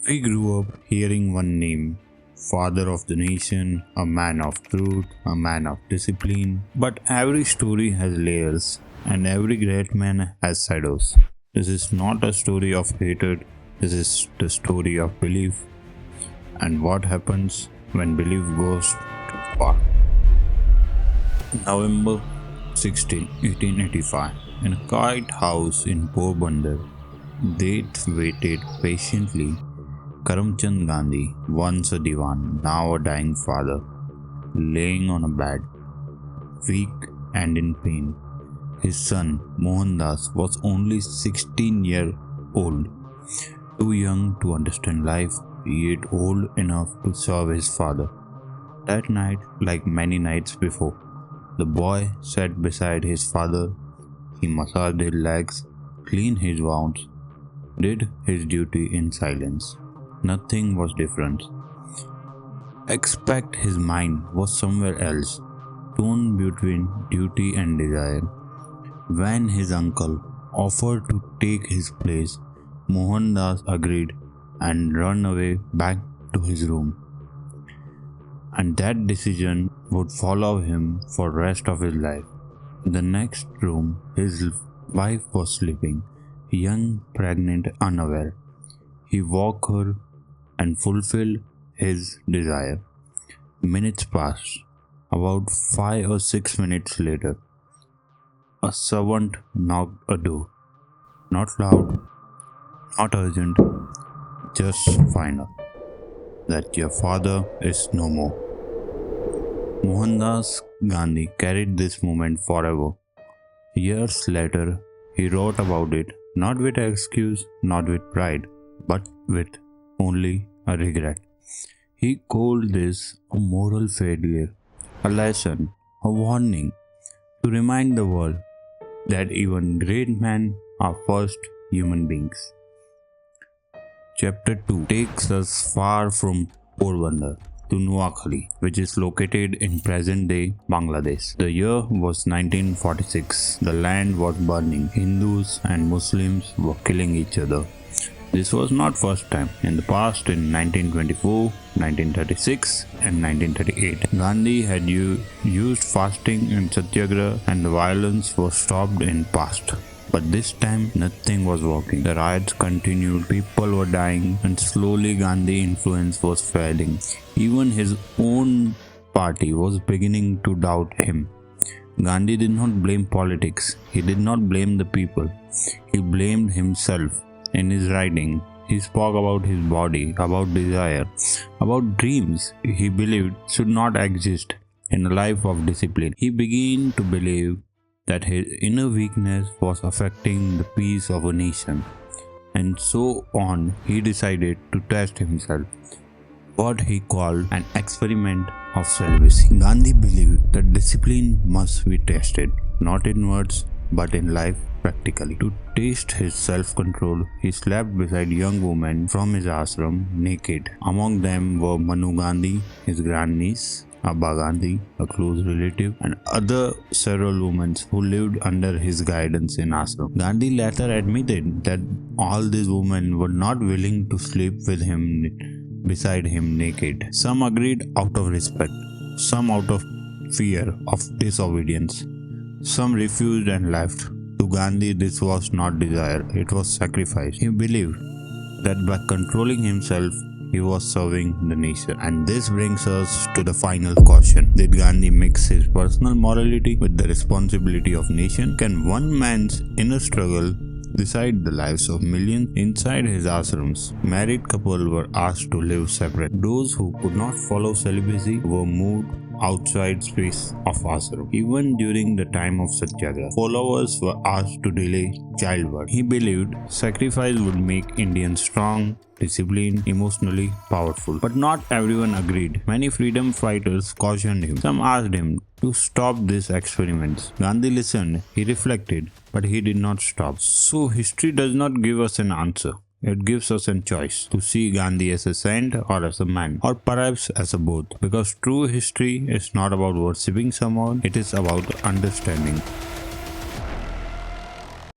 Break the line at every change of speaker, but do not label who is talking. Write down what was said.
We grew up hearing one name, father of the nation, a man of truth, a man of discipline. But every story has layers, and every great man has shadows. This is not a story of hatred, this is the story of belief and what happens when belief goes too far. November 16, 1885. In a quiet house in Porbandar, they waited patiently. Karamchand Gandhi, once a divan, now a dying father, laying on a bed, weak and in pain. His son, Mohandas, was only 16 years old, too young to understand life, yet old enough to serve his father. That night, like many nights before, the boy sat beside his father. He massaged his legs, cleaned his wounds, did his duty in silence. Nothing was different. Except his mind was somewhere else, torn between duty and desire. When his uncle offered to take his place, Mohandas agreed and ran away back to his room. And that decision would follow him for the rest of his life. In the next room, his wife was sleeping, young, pregnant, unaware. He woke her and fulfilled his desire. Minutes passed. About 5 or 6 minutes later, a servant knocked a door. Not loud, not urgent, just final. That your father is no more. Mohandas Gandhi carried this moment forever. Years later, he wrote about it, not with excuse, not with pride, but with only a regret. He called this a moral failure, a lesson, a warning to remind the world that even great men are first human beings. Chapter 2 takes us far from Porbandar to Noakhali, which is located in present-day Bangladesh. The year was 1946. The land was burning. Hindus and Muslims were killing each other. This was not first time. In the past, in 1924, 1936 and 1938, Gandhi had used fasting and satyagraha and the violence was stopped in past. But this time, nothing was working. The riots continued, people were dying, and slowly Gandhi's influence was fading. Even his own party was beginning to doubt him. Gandhi did not blame politics. He did not blame the people. He blamed himself. In his writing, he spoke about his body, about desire, about dreams he believed should not exist in a life of discipline. He began to believe that his inner weakness was affecting the peace of a nation. And so on, he decided to test himself, what he called an experiment of celibacy. Gandhi believed that discipline must be tested, not in words, but in life practically. To test his self-control, he slept beside young women from his ashram naked. Among them were Manu Gandhi, his grandniece, Abba Gandhi, a close relative, and other several women who lived under his guidance in ashram. Gandhi later admitted that all these women were not willing to sleep with him beside him naked. Some agreed out of respect, some out of fear of disobedience. Some refused and left. To Gandhi, this was not desire, it was sacrifice. He believed that by controlling himself, he was serving the nation. And this brings us to the final question. Did Gandhi mix his personal morality with the responsibility of nation? Can one man's inner struggle decide the lives of millions? Inside his ashrams, married couples were asked to live separate. Those who could not follow celibacy were moved outside space of ashram. Even during the time of Satyagraha, followers were asked to delay childbirth. He believed sacrifice would make Indians strong, disciplined, emotionally powerful. But not everyone agreed. Many freedom fighters cautioned him. Some asked him to stop these experiments. Gandhi listened, he reflected, but he did not stop. So history does not give us an answer. It gives us a choice to see Gandhi as a saint or as a man, or perhaps as a both. Because true history is not about worshipping someone, it is about understanding.